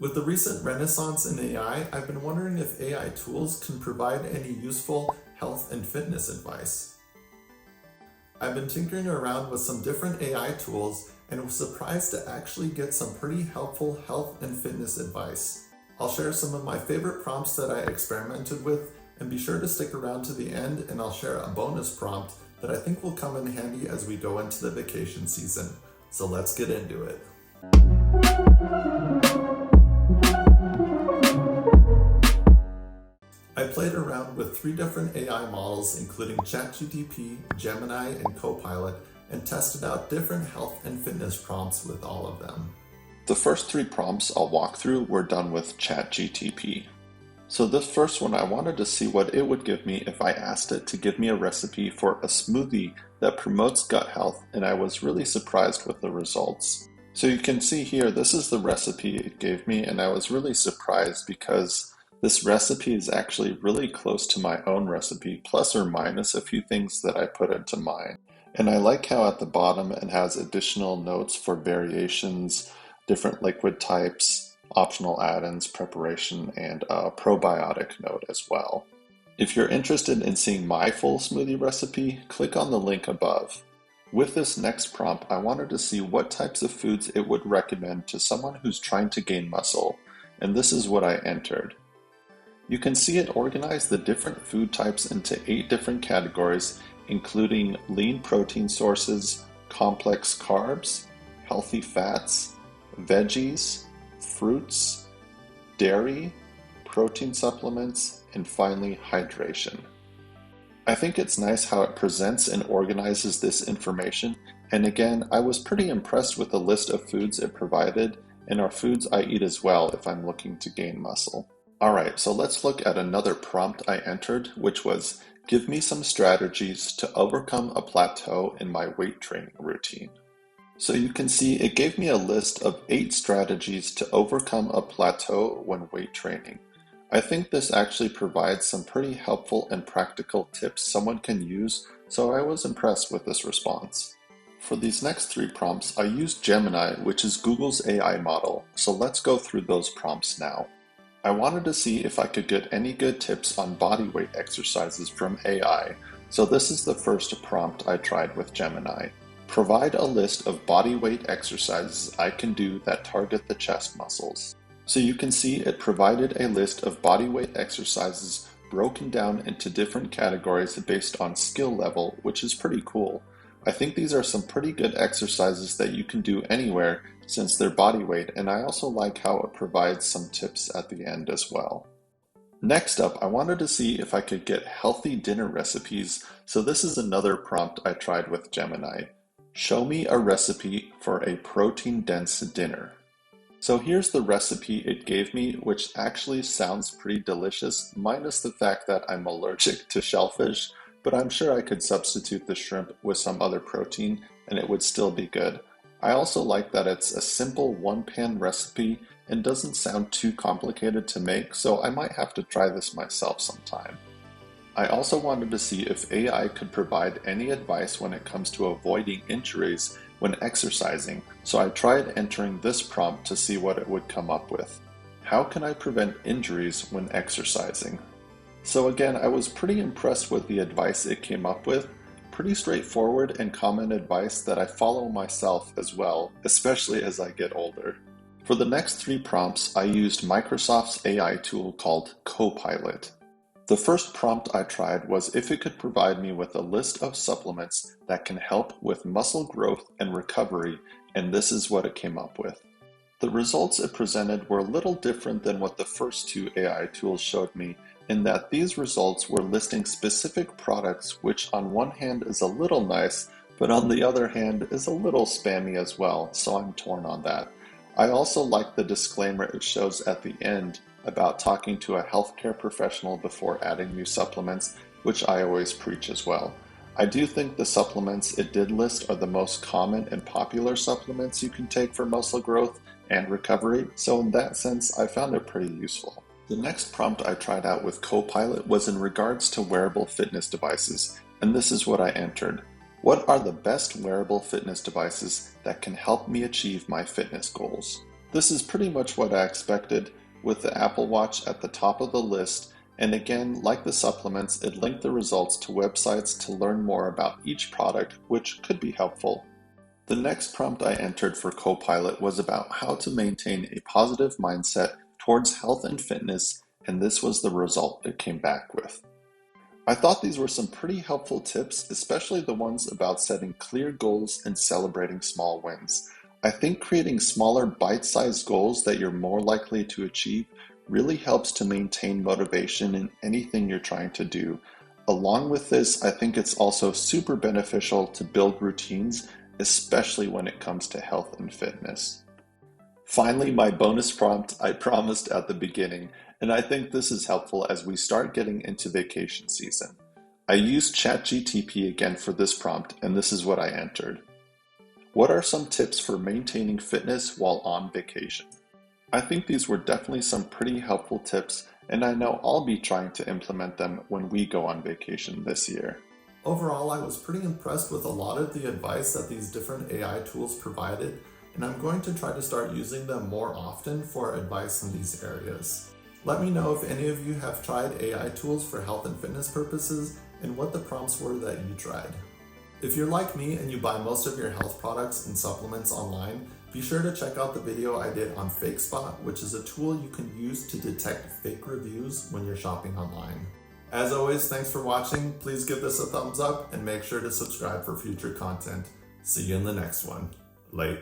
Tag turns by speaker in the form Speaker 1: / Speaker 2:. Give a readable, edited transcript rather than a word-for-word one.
Speaker 1: With the recent renaissance in AI, I've been wondering if AI tools can provide any useful health and fitness advice. I've been tinkering around with some different AI tools and was surprised to actually get some pretty helpful health and fitness advice. I'll share some of my favorite prompts that I experimented with, and be sure to stick around to the end and I'll share a bonus prompt that I think will come in handy as we go into the vacation season. So let's get into it. I played around with 3 different AI models, including ChatGPT, Gemini, and Copilot, and tested out different health and fitness prompts with all of them.
Speaker 2: The first 3 prompts I'll walk through were done with ChatGPT. So this first one, I wanted to see what it would give me if I asked it to give me a recipe for a smoothie that promotes gut health, and I was really surprised with the results. So you can see here, this is the recipe it gave me, and I was really surprised because this recipe is actually really close to my own recipe, plus or minus a few things that I put into mine. And I like how at the bottom it has additional notes for variations, different liquid types, optional add-ins, preparation, and a probiotic note as well. If you're interested in seeing my full smoothie recipe, click on the link above. With this next prompt, I wanted to see what types of foods it would recommend to someone who's trying to gain muscle, and this is what I entered. You can see it organized the different food types into 8 different categories, including lean protein sources, complex carbs, healthy fats, veggies, fruits, dairy, protein supplements, and finally hydration. I think it's nice how it presents and organizes this information, and again, I was pretty impressed with the list of foods it provided and are foods I eat as well if I'm looking to gain muscle. Alright, so let's look at another prompt I entered, which was, give me some strategies to overcome a plateau in my weight training routine. So you can see it gave me a list of 8 strategies to overcome a plateau when weight training. I think this actually provides some pretty helpful and practical tips someone can use, so I was impressed with this response. For these next 3 prompts, I used Gemini, which is Google's AI model, so let's go through those prompts now. I wanted to see if I could get any good tips on body weight exercises from AI, so this is the first prompt I tried with Gemini. Provide a list of body weight exercises I can do that target the chest muscles. So you can see it provided a list of body weight exercises broken down into different categories based on skill level, which is pretty cool. I think these are some pretty good exercises that you can do anywhere since they're body weight, and I also like how it provides some tips at the end as well. Next up, I wanted to see if I could get healthy dinner recipes, so this is another prompt I tried with Gemini. Show me a recipe for a protein-dense dinner. So here's the recipe it gave me, which actually sounds pretty delicious, minus the fact that I'm allergic to shellfish, but I'm sure I could substitute the shrimp with some other protein and it would still be good. I also like that it's a simple one-pan recipe and doesn't sound too complicated to make, so I might have to try this myself sometime. I also wanted to see if AI could provide any advice when it comes to avoiding injuries when exercising, so I tried entering this prompt to see what it would come up with. How can I prevent injuries when exercising? So again, I was pretty impressed with the advice it came up with. Pretty straightforward and common advice that I follow myself as well, especially as I get older. For the next 3 prompts, I used Microsoft's AI tool called Copilot. The first prompt I tried was if it could provide me with a list of supplements that can help with muscle growth and recovery, and this is what it came up with. The results it presented were a little different than what the first 2 AI tools showed me, in that these results were listing specific products, which on one hand is a little nice, but on the other hand is a little spammy as well, so I'm torn on that. I also like the disclaimer it shows at the end about talking to a healthcare professional before adding new supplements, which I always preach as well. I do think the supplements it did list are the most common and popular supplements you can take for muscle growth and recovery, so in that sense, I found it pretty useful. The next prompt I tried out with Copilot was in regards to wearable fitness devices, and this is what I entered. What are the best wearable fitness devices that can help me achieve my fitness goals? This is pretty much what I expected, with the Apple Watch at the top of the list, and again, like the supplements, it linked the results to websites to learn more about each product, which could be helpful. The next prompt I entered for Copilot was about how to maintain a positive mindset towards health and fitness, and this was the result it came back with. I thought these were some pretty helpful tips, especially the ones about setting clear goals and celebrating small wins. I think creating smaller bite-sized goals that you're more likely to achieve really helps to maintain motivation in anything you're trying to do. Along with this, I think it's also super beneficial to build routines, especially when it comes to health and fitness. Finally, my bonus prompt I promised at the beginning, and I think this is helpful as we start getting into vacation season. I used ChatGTP again for this prompt, and this is what I entered. What are some tips for maintaining fitness while on vacation? I think these were definitely some pretty helpful tips, and I know I'll be trying to implement them when we go on vacation this year.
Speaker 1: Overall, I was pretty impressed with a lot of the advice that these different AI tools provided, and I'm going to try to start using them more often for advice in these areas. Let me know if any of you have tried AI tools for health and fitness purposes and what the prompts were that you tried. If you're like me and you buy most of your health products and supplements online, be sure to check out the video I did on FakeSpot, which is a tool you can use to detect fake reviews when you're shopping online. As always, thanks for watching. Please give this a thumbs up and make sure to subscribe for future content. See you in the next one. Late.